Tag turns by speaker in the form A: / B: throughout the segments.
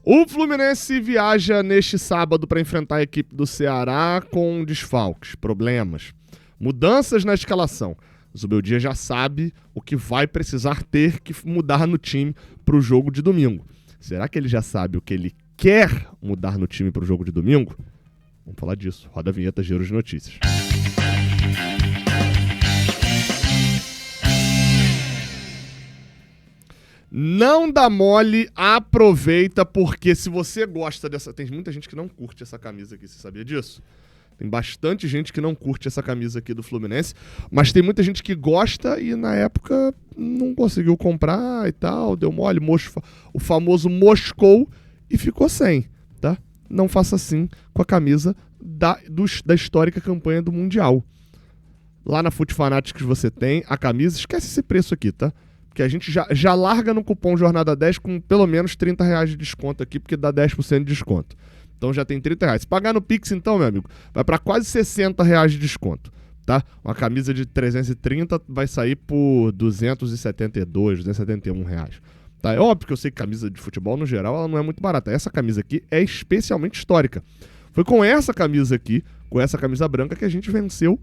A: O Fluminense viaja neste sábado para enfrentar a equipe do Ceará com desfalques, problemas, mudanças na escalação. O Zubeldia já sabe o que vai precisar ter que mudar no time para o jogo de domingo. Será que ele já sabe o que ele quer mudar no time para o jogo de domingo? Vamos falar disso. Roda a vinheta, Giro de Notícias. Não dá mole, aproveita, porque se você gosta dessa... Tem muita gente que não curte essa camisa aqui, você sabia disso? Tem bastante gente que não curte essa camisa aqui do Fluminense, mas tem muita gente que gosta e na época não conseguiu comprar e tal, deu mole, o famoso moscou e ficou sem, tá? Não faça assim com a camisa da histórica campanha do Mundial. Lá na Foot Fanatics você tem a camisa, esquece esse preço aqui, tá? Que a gente já larga no cupom Jornada 10 com pelo menos R$30 de desconto aqui, porque dá 10% de desconto. Então já tem R$30. Se pagar no Pix, então, meu amigo, vai para quase R$60 de desconto, tá? Uma camisa de 330 vai sair por R$272, R$271. Tá? É óbvio que eu sei que camisa de futebol, no geral, ela não é muito barata. Essa camisa aqui é especialmente histórica. Foi com essa camisa aqui, com essa camisa branca, que a gente venceu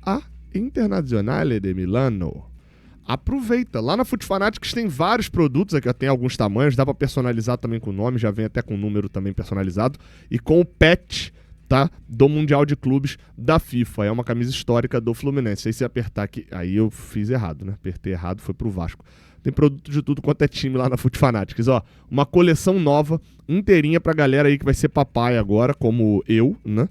A: a Internazionale de Milano. Aproveita. Lá na Foot Fanatics tem vários produtos, aqui tem alguns tamanhos, dá pra personalizar também com o nome, já vem até com o número também personalizado, e com o patch, tá, do Mundial de Clubes da FIFA. É uma camisa histórica do Fluminense. Aí se apertar aqui, aí eu fiz errado, né? Apertei errado, foi pro Vasco. Tem produto de tudo quanto é time lá na Foot Fanatics, ó. Uma coleção nova, inteirinha pra galera aí que vai ser papai agora, como eu, né?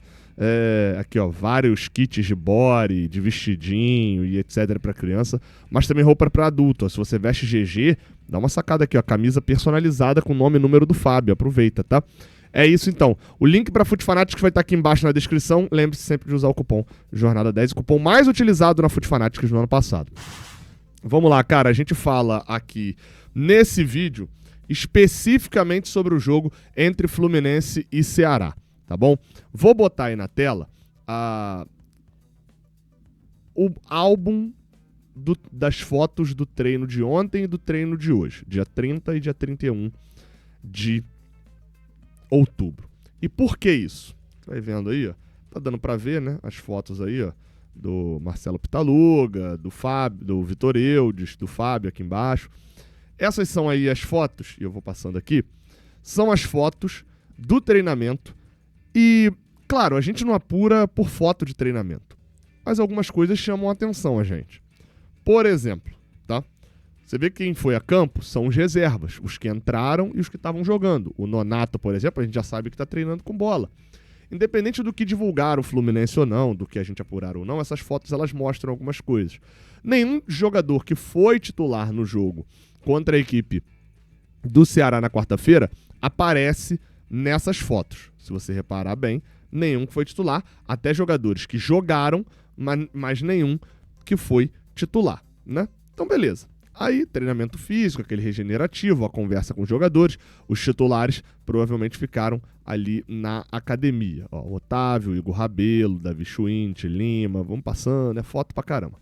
A: Aqui, ó, vários kits de body, de vestidinho e etc para criança, mas também roupa para adulto. Ó, se você veste GG, dá uma sacada aqui, ó, camisa personalizada com o nome e número do Fábio, aproveita, tá? É isso então. O link para Foot Fanatics vai estar aqui embaixo na descrição. Lembre-se sempre de usar o cupom Jornada 10, o cupom mais utilizado na Foot Fanatics no ano passado. Vamos lá, cara, a gente fala aqui nesse vídeo especificamente sobre o jogo entre Fluminense e Ceará. Tá bom? Vou botar aí na tela o álbum das fotos do treino de ontem e do treino de hoje, dia 30 e dia 31 de outubro. E por que isso? Vai vendo aí, ó. Tá dando pra ver, né? As fotos aí, ó. Do Marcelo Pitaluga, do Fábio, do Vitor Eudes, do Fábio aqui embaixo. Essas são aí as fotos, e eu vou passando aqui, são as fotos do treinamento. E, claro, a gente não apura por foto de treinamento, mas algumas coisas chamam a atenção a gente. Por exemplo, tá? Você vê que quem foi a campo são os reservas, os que entraram e os que estavam jogando. O Nonato, por exemplo, a gente já sabe que está treinando com bola. Independente do que divulgar o Fluminense ou não, do que a gente apurar ou não, essas fotos elas mostram algumas coisas. Nenhum jogador que foi titular no jogo contra a equipe do Ceará na quarta-feira aparece nessas fotos. Se você reparar bem, nenhum foi titular, até jogadores que jogaram, mas nenhum que foi titular, né? Então, beleza. Aí, treinamento físico, aquele regenerativo, a conversa com os jogadores, os titulares provavelmente ficaram ali na academia. Ó, o Otávio, Igor Rabelo, Davi Schwint, Lima, vamos passando, é foto pra caramba.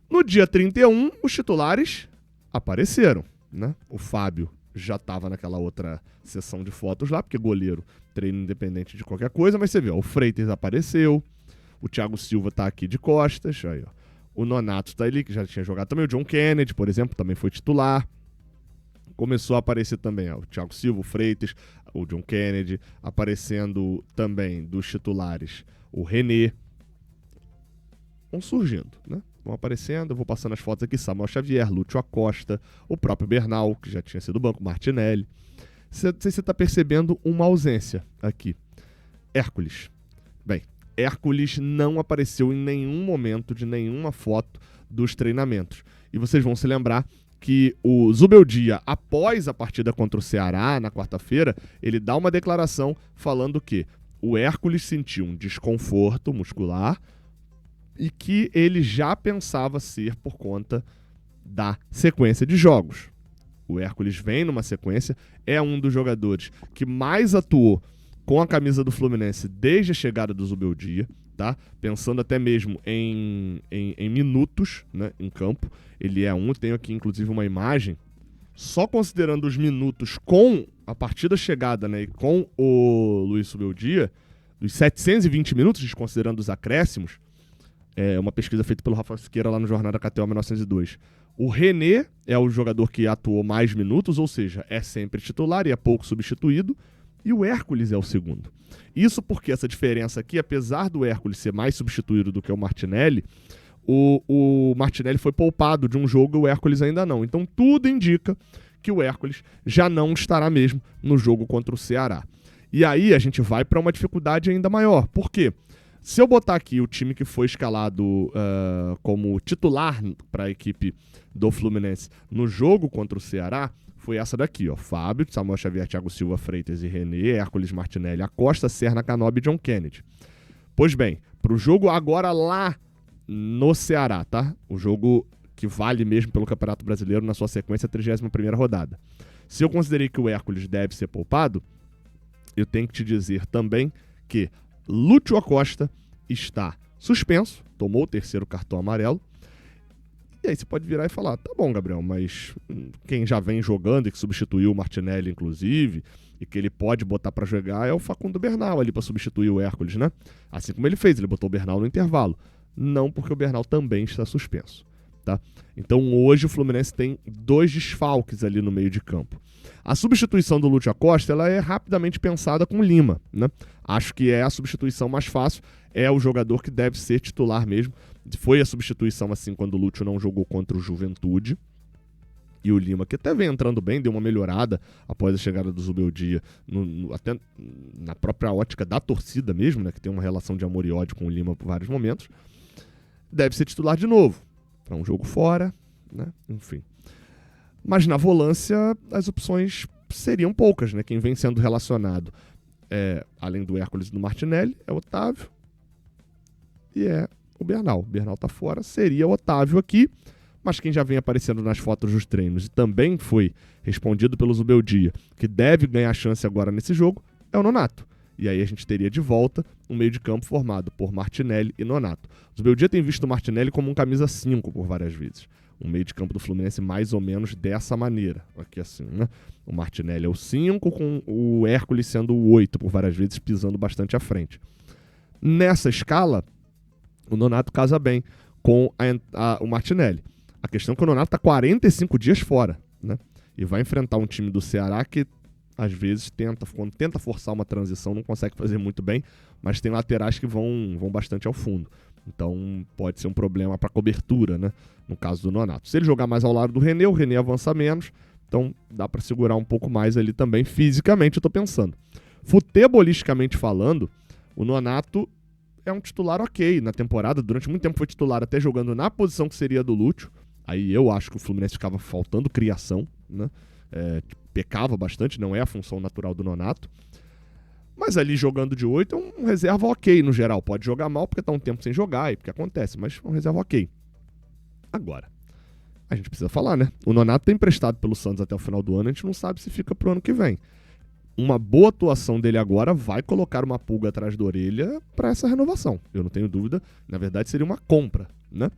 A: No dia 31, os titulares apareceram, né? O Fábio já estava naquela outra sessão de fotos lá, porque goleiro treino independente de qualquer coisa, mas você vê, ó, o Freitas apareceu, o Thiago Silva tá aqui de costas, aí, ó, o Nonato tá ali, que já tinha jogado também, o John Kennedy, por exemplo, também foi titular, começou a aparecer também, ó, o Thiago Silva, o Freitas, o John Kennedy, aparecendo também dos titulares, o René, vão surgindo, né? Vão aparecendo, eu vou passando as fotos aqui, Samuel Xavier, Lúcio Acosta, o próprio Bernal, que já tinha sido banco, Martinelli. Não sei se você está percebendo uma ausência aqui. Hércules. Bem, Hércules não apareceu em nenhum momento de nenhuma foto dos treinamentos. E vocês vão se lembrar que o Zubeldia, após a partida contra o Ceará, na quarta-feira, ele dá uma declaração falando que o Hércules sentiu um desconforto muscular e que ele já pensava ser por conta da sequência de jogos. O Hércules vem numa sequência, é um dos jogadores que mais atuou com a camisa do Fluminense desde a chegada do Zubeldia, tá? Pensando até mesmo em minutos, né, em campo. Ele é tenho aqui inclusive uma imagem, só considerando os minutos com a partida chegada, né, e com o Luiz Subeldia, dos 720 minutos, desconsiderando os acréscimos, uma pesquisa feita pelo Rafael Siqueira lá no Jornada KTO 1902. O René é o jogador que atuou mais minutos, ou seja, é sempre titular e é pouco substituído, e o Hércules é o segundo. Isso porque essa diferença aqui, apesar do Hércules ser mais substituído do que o Martinelli, o Martinelli foi poupado de um jogo e o Hércules ainda não. Então tudo indica que o Hércules já não estará mesmo no jogo contra o Ceará. E aí a gente vai para uma dificuldade ainda maior. Por quê? Se eu botar aqui o time que foi escalado como titular para a equipe do Fluminense no jogo contra o Ceará, foi essa daqui, ó. Fábio, Samuel Xavier, Thiago Silva, Freitas e René, Hércules, Martinelli, Acosta, Serna, Canobi e John Kennedy. Pois bem, para o jogo agora lá no Ceará, tá? O jogo que vale mesmo pelo Campeonato Brasileiro na sua sequência, a 31ª rodada. Se eu considerei que o Hércules deve ser poupado, eu tenho que te dizer também que Lúcio Acosta está suspenso, tomou o 3º cartão amarelo. E aí você pode virar e falar, tá bom, Gabriel, mas quem já vem jogando e que substituiu o Martinelli, inclusive, e que ele pode botar pra jogar é o Facundo Bernal ali pra substituir o Hércules, né? Assim como ele fez, ele botou o Bernal no intervalo. Não, porque o Bernal também está suspenso, tá? Então hoje o Fluminense tem 2 desfalques ali no meio de campo. A substituição do Lúcio Acosta, ela é rapidamente pensada com o Lima, né? Acho que é a substituição mais fácil, é o jogador que deve ser titular mesmo. Foi a substituição assim quando o Lúcio não jogou contra o Juventude. E o Lima, que até vem entrando bem, deu uma melhorada após a chegada do Zubeldia, até na própria ótica da torcida mesmo, né, que tem uma relação de amor e ódio com o Lima por vários momentos, deve ser titular de novo, para um jogo fora, né, enfim. Mas na volância as opções seriam poucas, né, quem vem sendo relacionado, além do Hércules e do Martinelli, é o Otávio e é o Bernal. O Bernal tá fora, seria o Otávio aqui, mas quem já vem aparecendo nas fotos dos treinos e também foi respondido pelo Zubeldia, que deve ganhar chance agora nesse jogo, é o Nonato. E aí a gente teria de volta um meio de campo formado por Martinelli e Nonato. O Zubeldia tem visto o Martinelli como um camisa 5 por várias vezes. Um meio de campo do Fluminense mais ou menos dessa maneira. Aqui assim, né? O Martinelli é o 5, com o Hércules sendo o 8 por várias vezes, pisando bastante à frente. Nessa escala, o Nonato casa bem com o Martinelli. A questão é que o Nonato está 45 dias fora, né? E vai enfrentar um time do Ceará que, às vezes, quando tenta forçar uma transição, não consegue fazer muito bem, mas tem laterais que vão bastante ao fundo. Então, pode ser um problema para cobertura, né? No caso do Nonato. Se ele jogar mais ao lado do René, o René avança menos, então dá para segurar um pouco mais ali também, fisicamente, eu tô pensando. Futebolisticamente falando, o Nonato é um titular ok na temporada, durante muito tempo foi titular até jogando na posição que seria do Lúcio. Aí eu acho que o Fluminense ficava faltando criação, né? Pecava bastante, não é a função natural do Nonato. Mas ali jogando de 8 é um reserva ok no geral. Pode jogar mal porque tá um tempo sem jogar e porque acontece, mas é um reserva ok. Agora, a gente precisa falar, né? O Nonato tá emprestado pelo Santos até o final do ano, a gente não sabe se fica pro ano que vem. Uma boa atuação dele agora vai colocar uma pulga atrás da orelha para essa renovação. Eu não tenho dúvida, na verdade seria uma compra, né?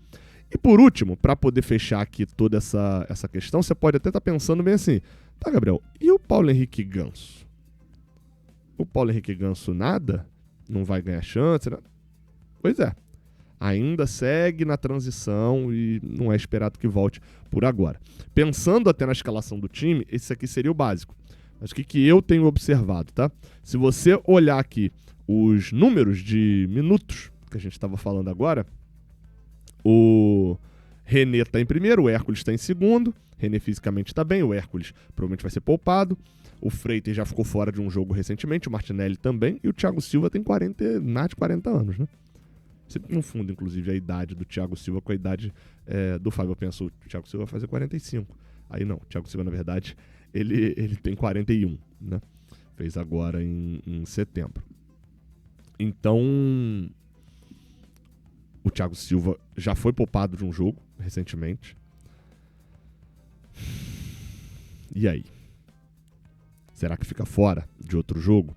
A: E por último, para poder fechar aqui toda essa questão, você pode até estar pensando bem assim, tá, Gabriel, e o Paulo Henrique Ganso? O Paulo Henrique Ganso nada? Não vai ganhar chance? Né? Pois é, ainda segue na transição e não é esperado que volte por agora. Pensando até na escalação do time, esse aqui seria o básico. Mas o que eu tenho observado, tá? Se você olhar aqui os números de minutos que a gente estava falando agora, o René está em primeiro, o Hércules está em segundo. René fisicamente está bem, o Hércules provavelmente vai ser poupado. O Freitas já ficou fora de um jogo recentemente, o Martinelli também. E o Thiago Silva tem 40 anos, né? Sempre confundo, inclusive, a idade do Thiago Silva com a idade do Fábio. Eu penso, o Thiago Silva vai fazer 45. Aí não, o Thiago Silva, na verdade, ele tem 41, né? Fez agora em setembro. Então, o Thiago Silva já foi poupado de um jogo recentemente. E aí? Será que fica fora de outro jogo?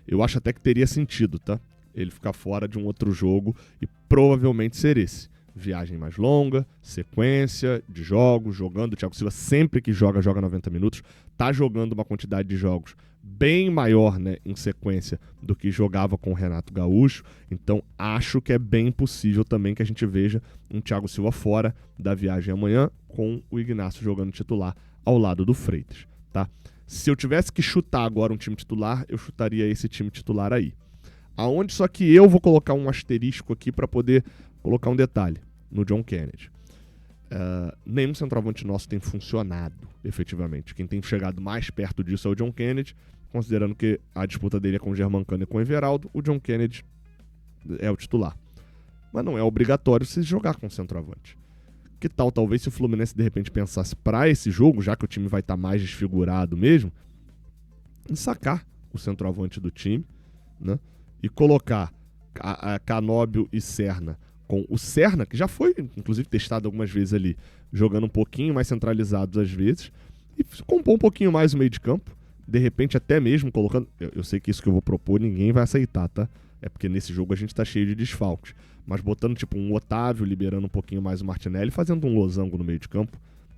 A: Eu acho até que teria sentido, tá? Ele ficar fora de um outro jogo e provavelmente ser esse. Viagem mais longa, sequência de jogos, jogando. O Thiago Silva sempre que joga 90 minutos. Tá jogando uma quantidade de jogos bem maior, né, em sequência do que jogava com o Renato Gaúcho. Então acho que é bem possível também que a gente veja um Thiago Silva fora da viagem amanhã, com o Ignacio jogando titular ao lado do Freitas, tá? Se eu tivesse que chutar agora um time titular, eu chutaria esse time titular aí. Aonde só que eu vou colocar um asterisco aqui para poder colocar um detalhe no John Kennedy. Nenhum centroavante nosso tem funcionado efetivamente. Quem tem chegado mais perto disso é o John Kennedy, considerando que a disputa dele é com o Germancano e com o Everaldo. O John Kennedy é o titular. Mas não é obrigatório se jogar com centroavante. Que tal, talvez, se o Fluminense de repente pensasse para esse jogo, já que o time vai estar mais desfigurado mesmo, em sacar o centroavante do time, né? E colocar a Canóbio e Serna, com o Serna, que já foi, inclusive, testado algumas vezes ali, jogando um pouquinho mais centralizados às vezes, e compor um pouquinho mais o meio de campo, de repente até mesmo colocando... Eu sei que isso que eu vou propor ninguém vai aceitar, tá? É porque nesse jogo a gente tá cheio de desfalques. Mas botando tipo um Otávio, liberando um pouquinho mais o Martinelli, fazendo um losango no meio de campo,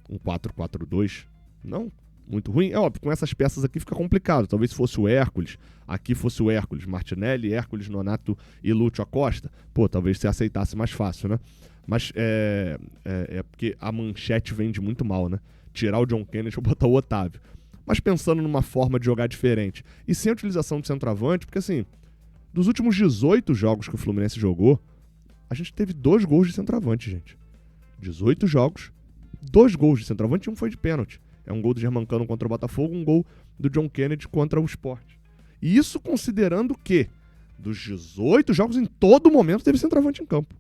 A: um 4-4-2, não muito ruim. É óbvio, com essas peças aqui fica complicado. Talvez se fosse o Hércules, aqui fosse o Hércules, Martinelli, Hércules, Nonato e Lúcio Acosta, pô, talvez você aceitasse mais fácil, né? Mas é porque a manchete vende muito mal, né? Tirar o John Kennedy ou botar o Otávio. Mas pensando numa forma de jogar diferente e sem a utilização de centroavante, porque assim, dos últimos 18 jogos que o Fluminense jogou, a gente teve 2 gols de centroavante, gente. 18 jogos, 2 gols de centroavante e um foi de pênalti. É um gol do Germancano contra o Botafogo, um gol do John Kennedy contra o Sport. E isso considerando que dos 18 jogos, em todo momento teve centroavante em campo.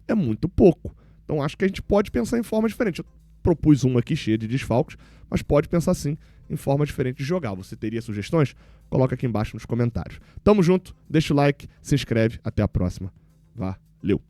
A: É muito pouco. Então acho que a gente pode pensar em forma diferente. Eu propus uma aqui cheia de desfalques, mas pode pensar sim em forma diferente de jogar. Você teria sugestões? Coloca aqui embaixo nos comentários. Tamo junto, deixa o like, se inscreve. Até a próxima. Valeu!